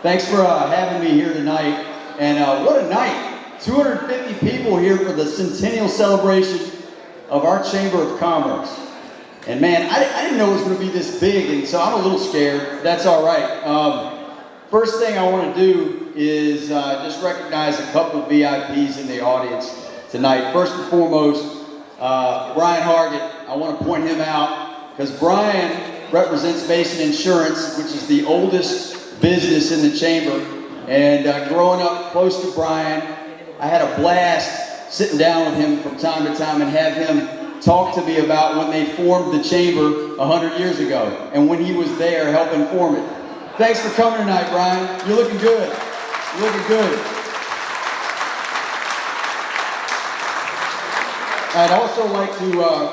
Thanks for having me here tonight. And what a night. 250 people here for the Centennial celebration of our Chamber of Commerce. And man, I didn't know it was going to be this big, and so I'm a little scared. That's all right. First thing I want to do is just recognize a couple of VIPs in the audience tonight. First and foremost, Brian Hargett. I want to point him out because Brian represents Mason Insurance, which is the oldest business in the chamber. And growing up close to Brian, I had a blast sitting down with him from time to time and have him talk to me about when they formed the chamber 100 years ago and when he was there helping form it. Thanks for coming tonight, Brian. You're looking good. You're looking good. I'd also like to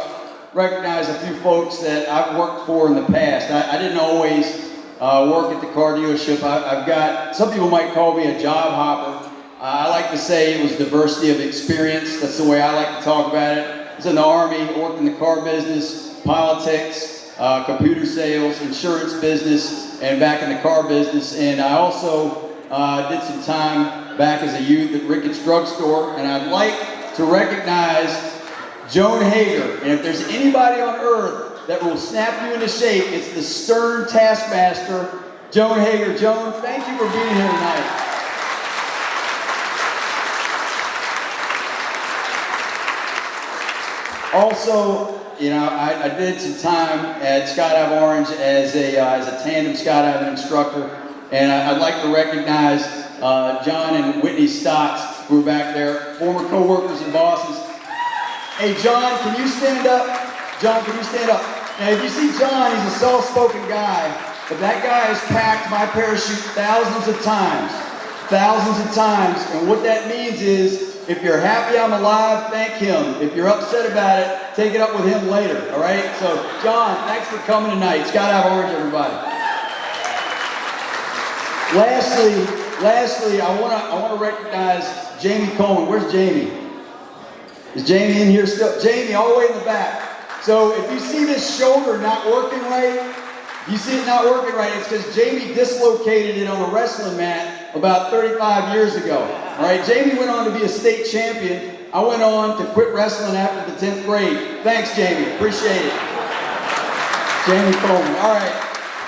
recognize a few folks that I've worked for in the past. I didn't always work at the car dealership. I've got, some people might call me a job hopper. I like to say it was diversity of experience. That's the way I like to talk about it. I was in the Army, worked in the car business, politics, computer sales, insurance business, and back in the car business. And I also did some time back as a youth at Ricketts Drug Store. And I'd like to recognize Joan Hager. And if there's anybody on earth that will snap you into shape, it's the stern taskmaster, Joan Hager. Joan, thank you for being here tonight. Also, you know, I did some time at Skydive Orange as a tandem skydiving instructor, and I'd like to recognize John and Whitney Stotts, who are back there, former co-workers and bosses. Hey, John, can you stand up? John, can you stand up? Now, if you see John, he's a soft-spoken guy, but that guy has packed my parachute thousands of times, and what that means is, if you're happy I'm alive, thank him. If you're upset about it, take it up with him later, all right? So, John, thanks for coming tonight. Skydive Orange, everybody. Lastly, I want to recognize Jamie Coleman. Where's Jamie? Is Jamie in here still? Jamie, all the way in the back. So if you see this shoulder not working right, you see it not working right, it's because Jamie dislocated it on a wrestling mat about 35 years ago. All right, Jamie went on to be a state champion. I went on to quit wrestling after the 10th grade. Thanks, Jamie. Appreciate it. Jamie Coleman. All right,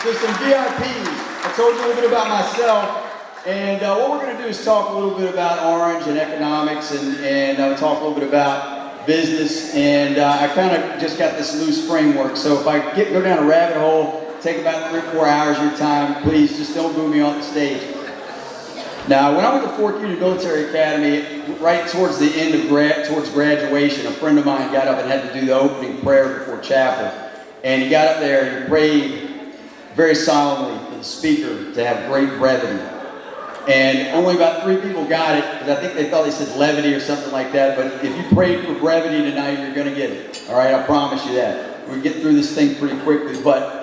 so some VIPs. I told you a little bit about myself. And what we're going to do is talk a little bit about Orange and economics and talk a little bit about business. And I kind of just got this loose framework. So if I go down a rabbit hole, take about 3 or 4 hours of your time, please just don't boo me on the stage. Now, when I went to Fort Union Military Academy, right towards the end of towards graduation, a friend of mine got up and had to do the opening prayer before chapel. And he got up there and he prayed very solemnly for the speaker to have great brevity. And only about 3 people got it, because I think they thought they said levity or something like that. But if you prayed for brevity tonight, you're going to get it. All right, I promise you that. We'll get through this thing pretty quickly. But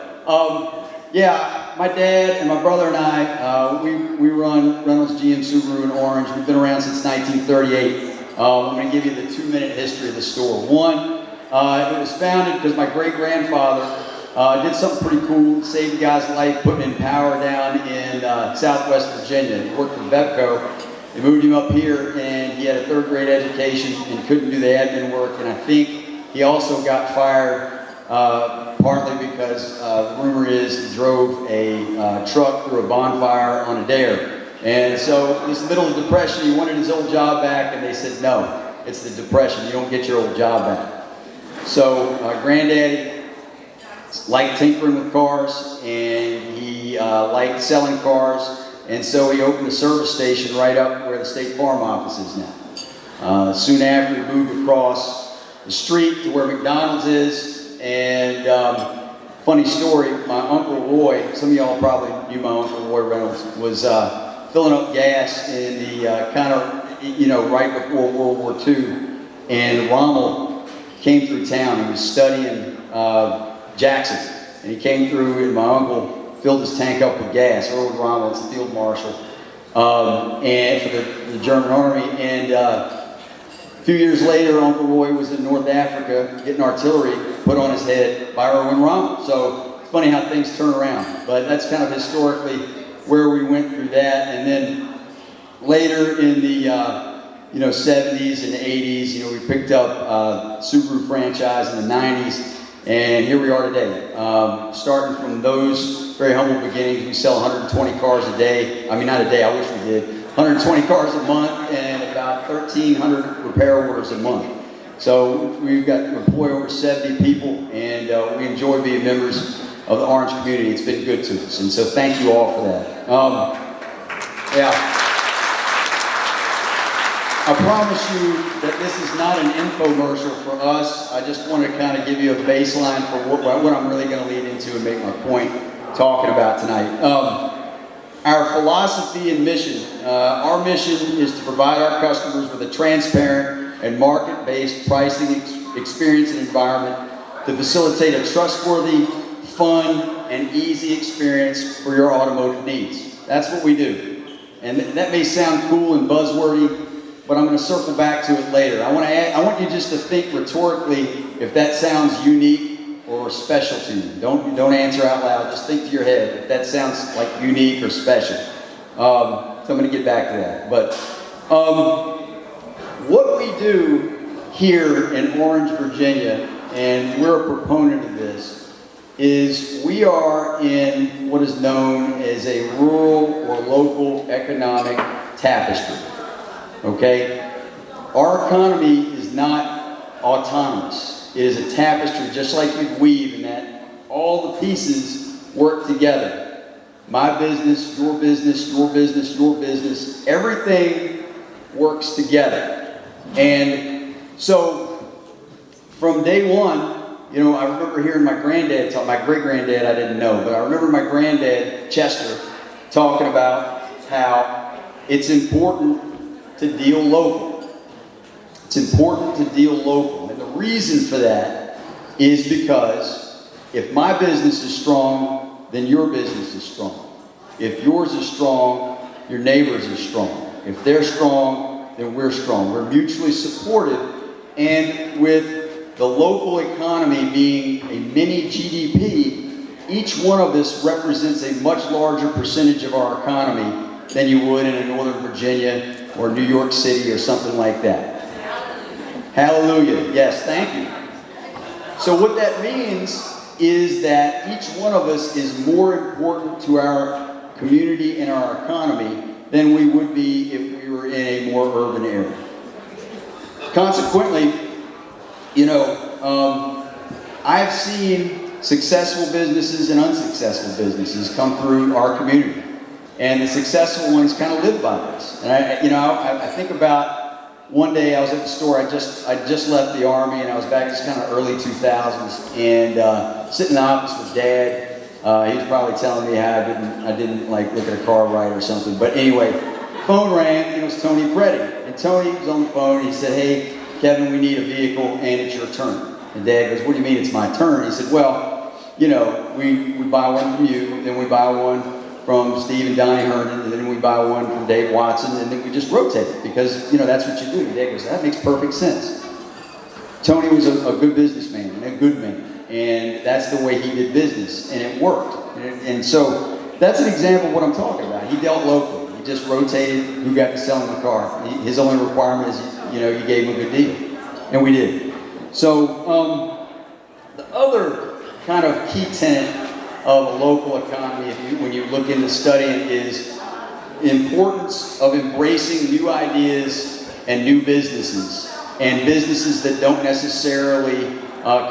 yeah, my dad and my brother and I, we run Reynolds GM Subaru in Orange. We've been around since 1938. I'm going to give you the 2-minute history of the store. One, it was founded because my great-grandfather did something pretty cool, saved a guy's life, putting in power down in Southwest Virginia. He worked for Bevco. They moved him up here, and he had a 3rd grade education and couldn't do the admin work. And I think he also got fired partly because the rumor is he drove a truck through a bonfire on a dare. And so this middle of the Depression, he wanted his old job back, and they said, no, it's the Depression. You don't get your old job back. So Granddaddy liked tinkering with cars, and he liked selling cars, and so he opened a service station right up where the State Farm office is now. Soon after, he moved across the street to where McDonald's is, and funny story, my Uncle Roy, some of y'all probably knew my Uncle Roy Reynolds, was filling up gas in the kind of, you know, right before World War II, and Rommel came through town. He was studying Jackson, and he came through, and my uncle filled his tank up with gas. Earl Rommel, it's a field marshal, and for the German army. And a few years later, Uncle Roy was in North Africa getting artillery put on his head by Erwin Rommel. So it's funny how things turn around, but that's kind of historically where we went through that. later in the 70s and 80s, we picked up Subaru franchise in the 90s, and here we are today. Starting from those very humble beginnings, we sell 120 cars a day. I mean, not a day, I wish we did. 120 cars a month and about 1,300 repair orders a month. So we employ over 70 people, and we enjoy being members of the Orange community. It's been good to us, and so thank you all for that. I promise you that this is not an infomercial for us. I just want to kind of give you a baseline for what I'm really going to lead into and make my point talking about tonight. Our philosophy and mission. Our mission is to provide our customers with a transparent and market-based pricing experience and environment to facilitate a trustworthy, fun, and easy experience for your automotive needs. That's what we do. And that may sound cool and buzzwordy, but I'm going to circle back to it later. I want you just to think rhetorically if that sounds unique or special to you. Don't answer out loud. Just think to your head if that sounds like unique or special. So I'm going to get back to that. But what we do here in Orange, Virginia, and we're a proponent of this, is we are in what is known as a rural or local economic tapestry. Okay? Our economy is not autonomous. It is a tapestry, just like you weave, in that all the pieces work together. My business, your business, your business, your business, everything works together. And so, from day one, I remember hearing my granddad talk, my great-granddad I didn't know, but I remember my granddad, Chester, talking about how it's important to deal local. It's important to deal local. And the reason for that is because if my business is strong, then your business is strong. If yours is strong, your neighbors are strong. If they're strong, then we're strong. We're mutually supportive, and with the local economy being a mini GDP, each one of us represents a much larger percentage of our economy than you would in a Northern Virginia or New York City or something like that. Hallelujah. Yes, thank you. So what that means is that each one of us is more important to our community and our economy than we would be if we were in a more urban area. Consequently, I've seen successful businesses and unsuccessful businesses come through our community. And the successful ones kind of live by this. And I think about one day I was at the store. I just left the Army, and I was back just kind of early 2000s, and sitting in the office with Dad. He was probably telling me how I didn't like look at a car right or something. But anyway, phone rang. It was Tony Preddy, and Tony was on the phone. And he said, "Hey, Kevin, we need a vehicle, and it's your turn." And Dad goes, "What do you mean it's my turn?" He said, "Well, we buy one from you, then we buy one from Steve and Donnie Herndon, and then we buy one from Dave Watson, and then we just rotate it, because, that's what you do." And Dad goes, "That makes perfect sense." Tony was a good businessman and a good man, and that's the way he did business, and it worked. And so that's an example of what I'm talking about. He dealt locally. He just rotated who got to sell him the car. His only requirement is, you gave him a good deal, and we did. So the other kind of key tenet of a local economy, when you look into studying, is the importance of embracing new ideas and new businesses, and businesses that don't necessarily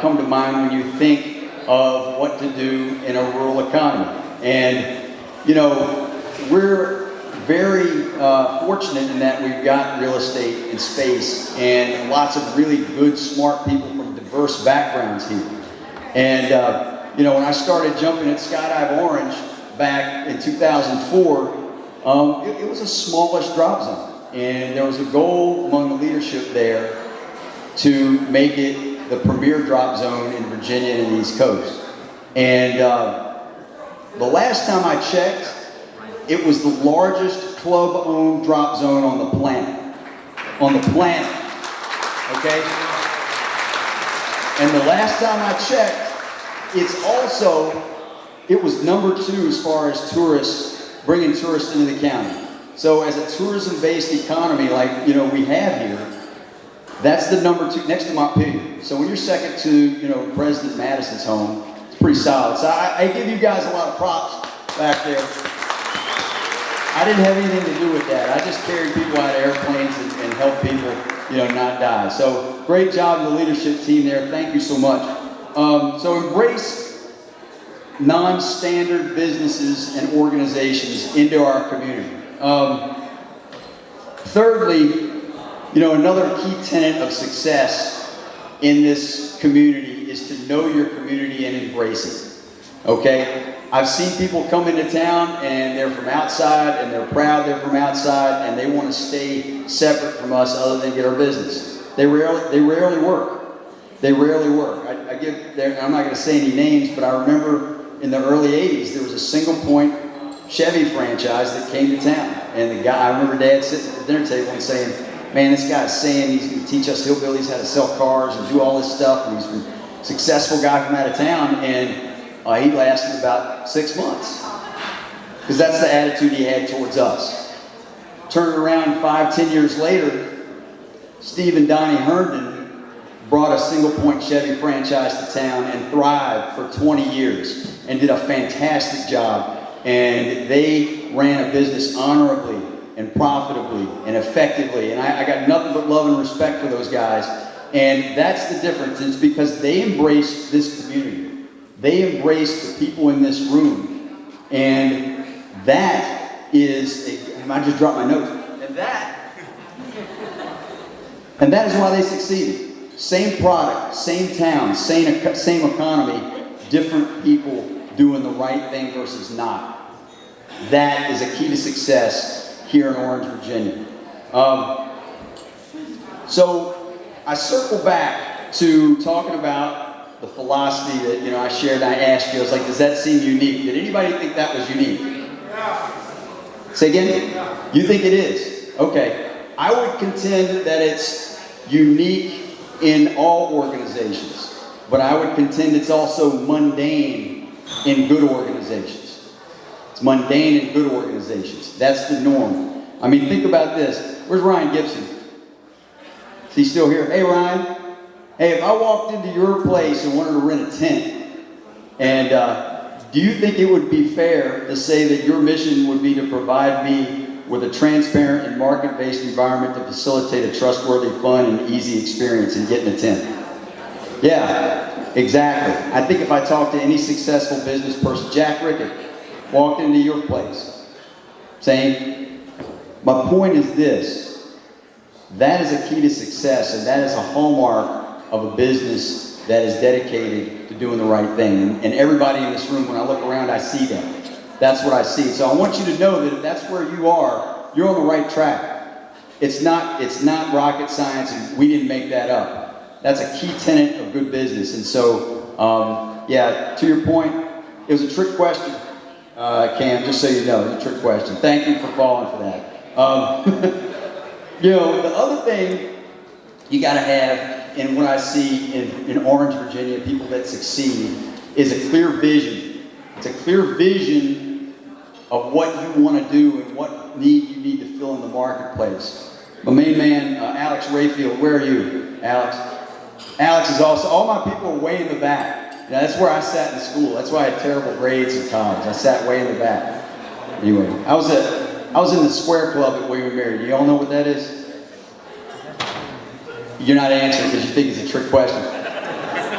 come to mind when you think of what to do in a rural economy. And we're very fortunate in that we've got real estate and space and lots of really good, smart people from diverse backgrounds here. And when I started jumping at Skydive Orange back in 2004, it was a smallish drop zone. And there was a goal among the leadership there to make it the premier drop zone in Virginia and the East Coast. And the last time I checked, it was the largest club-owned drop zone on the planet. On the planet. Okay? And the last time I checked, it was number 2 as far as bringing tourists into the county. So as a tourism-based economy like we have here, that's the number 2 next to Montpelier. So when you're second to President Madison's home, it's pretty solid. So I give you guys a lot of props back there. I didn't have anything to do with that. I just carried people out of airplanes and helped people not die. So great job to the leadership team there. Thank you so much. So embrace non-standard businesses and organizations into our community. Thirdly, another key tenet of success in this community is to know your community and embrace it. Okay? I've seen people come into town and they're from outside and they're proud they're from outside and they want to stay separate from us other than get our business. They rarely work. They rarely work. I'm not going to say any names, but I remember in the early 80s there was a single point Chevy franchise that came to town. And the guy, I remember Dad sitting at the dinner table and saying, man, this guy's saying he's going to teach us hillbillies how to sell cars and do all this stuff. And he's a successful guy from out of town. And he lasted about 6 months. Because that's the attitude he had towards us. Turned around 5-10 years later, Steve and Donnie Herndon brought a single point Chevy franchise to town and thrived for 20 years and did a fantastic job. And they ran a business honorably and profitably and effectively. And I got nothing but love and respect for those guys. And that's the difference. It's because they embraced this community. They embraced the people in this room. And that is, I just dropped my notes. And that is why they succeeded. Same product, same town, same economy, different people doing the right thing versus not. That is a key to success here in Orange, Virginia. So I circle back to talking about the philosophy that I shared and I asked you. I was like, does that seem unique? Did anybody think that was unique? Yeah. Say again? Yeah. You think it is? Okay. I would contend that it's unique in all organizations, but I would contend it's also mundane in good organizations. It's mundane in good organizations. That's the norm. I mean, think about this. Where's Ryan Gibson? Is he still here? Hey, Ryan. Hey, if I walked into your place and wanted to rent a tent, and do you think it would be fair to say that your mission would be to provide me with a transparent and market-based environment to facilitate a trustworthy, fun, and easy experience in getting a tent? Yeah, exactly. I think if I talked to any successful business person, Jack Rickett, walked into your place, saying, my point is this, that is a key to success, and that is a hallmark of a business that is dedicated to doing the right thing. And everybody in this room, when I look around, I see that. That's what I see. So I want you to know that if that's where you are, you're on the right track. It's not rocket science, and we didn't make that up. That's a key tenet of good business. And so, yeah, to your point, it was a trick question, Cam, just so you know, it was a trick question. Thank you for falling for that. The other thing you got to have, and what I see in Orange, Virginia, people that succeed, is a clear vision. It's a clear vision of what you want to do and what need you need to fill in the marketplace. My main man, Alex Rayfield, where are you, Alex? Alex is also, all my people are way in the back. That's where I sat in school. That's why I had terrible grades in college. I sat way in the back. Anyway, I was in the Square Club at William & Mary. Do you all know what that is? You're not answering because you think it's a trick question.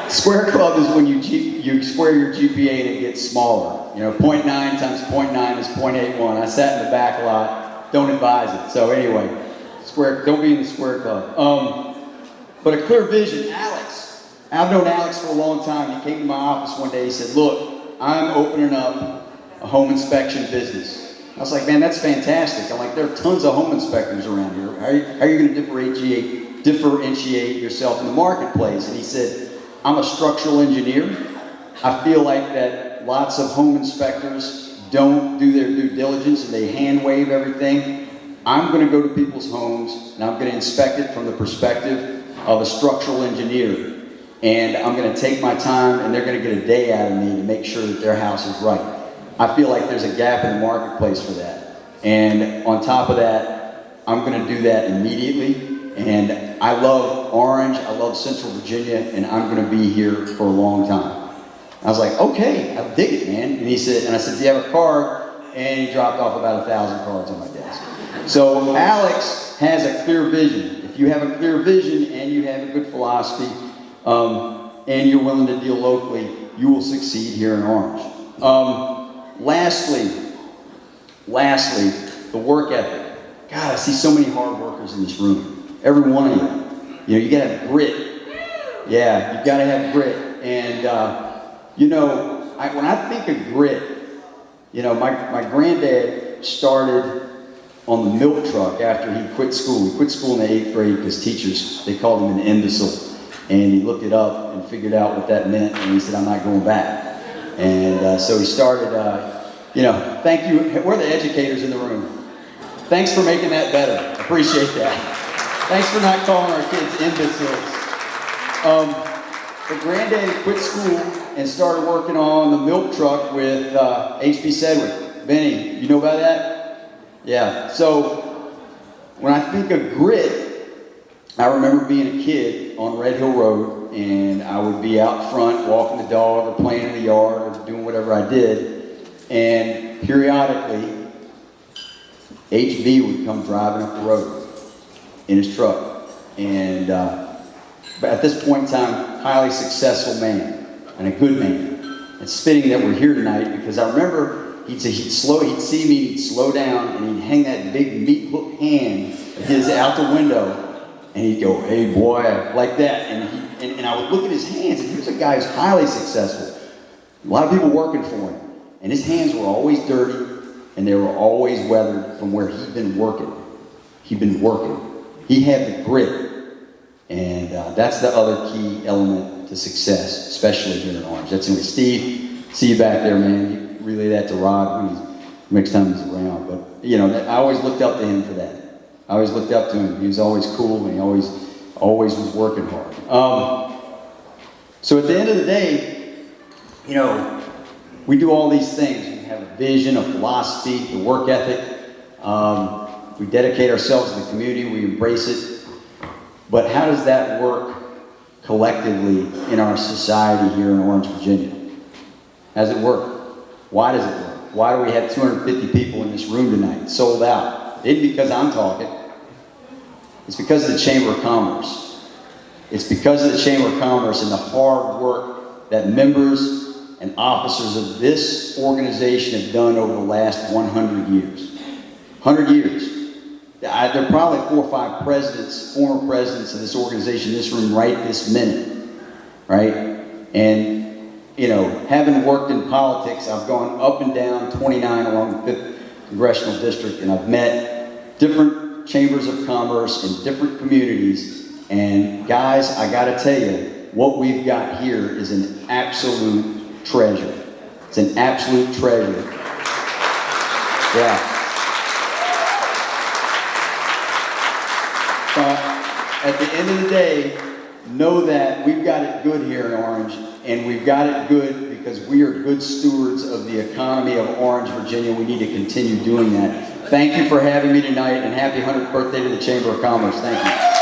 Square Club is when you square your GPA and it gets smaller. 0.9 times 0.9 is 0.81. I sat in the back a lot. Don't advise it. So anyway, don't be in the Square Club. But a clear vision. Alex, I've known Alex for a long time. He came to my office one day. He said, look, I'm opening up a home inspection business. I was like, man, that's fantastic. I'm like, there are tons of home inspectors around here. How are you going to differentiate yourself in the marketplace? And he said, I'm a structural engineer. I feel like that lots of home inspectors don't do their due diligence and they hand wave everything. I'm going to go to people's homes and I'm going to inspect it from the perspective of a structural engineer. And I'm going to take my time and they're going to get a day out of me to make sure that their house is right. I feel like there's a gap in the marketplace for that. And on top of that, I'm going to do that immediately. And I love Orange, I love Central Virginia, and I'm going to be here for a long time. I was like, okay, I dig it, man. And I said, do you have a card? And he dropped off about 1,000 cards on my desk. So Alex has a clear vision. If you have a clear vision and you have a good philosophy, and you're willing to deal locally, you will succeed here in Orange. Lastly, the work ethic. God, I see so many hard workers in this room. Every one of you. You know, you gotta have grit. Yeah, you gotta have grit. And, when I think of grit, my granddad started on the milk truck after he quit school. He quit school in the 8th grade because teachers, they called him an imbecile. And he looked it up and figured out what that meant, and he said, I'm not going back. And so he started, thank you. We're the educators in the room. Thanks for making that better. Appreciate that. Thanks for not calling our kids imbeciles. The granddaddy quit school and started working on the milk truck with H.B. Sedgwick. Benny, you know about that? Yeah. So when I think of grit, I remember being a kid on Red Hill Road, and I would be out front walking the dog or playing in the yard or doing whatever I did, and periodically HB would come driving up the road in his truck. And but at this point in time, highly successful man and a good man. It's fitting that we're here tonight because I remember he'd see me, he'd slow down, and he'd hang that big meat hook hand of his out the window, and he'd go, hey boy, like that. And I would look at his hands, and here's a guy who's highly successful. A lot of people working for him. And his hands were always dirty, and they were always weathered from where he'd been working. He had the grit. And that's the other key element to success, especially here in Orange. That's Steve, see you back there, man. You relay that to Rod next time he's around. But, I always looked up to him for that. I always looked up to him. He was always cool, and he always was working hard. So at the end of the day, we do all these things. We have a vision, a philosophy, the work ethic. We dedicate ourselves to the community. We embrace it. But how does that work collectively in our society here in Orange, Virginia? How does it work? Why does it work? Why do we have 250 people in this room tonight, sold out? It isn't because I'm talking. It's because of the Chamber of Commerce. It's because of the Chamber of Commerce and the hard work that members and officers of this organization have done over the last 100 years. 100 years. There are probably 4 or 5 presidents, former presidents of this organization in this room right this minute, right? And, having worked in politics, I've gone up and down 29 along the 5th Congressional District, and I've met different chambers of commerce in different communities. And guys, I gotta tell you, what we've got here is an absolute treasure. It's an absolute treasure. Yeah. At the end of the day, know that we've got it good here in Orange, and we've got it good because we are good stewards of the economy of Orange, Virginia. We need to continue doing that. Thank you for having me tonight, and happy 100th birthday to the Chamber of Commerce. Thank you.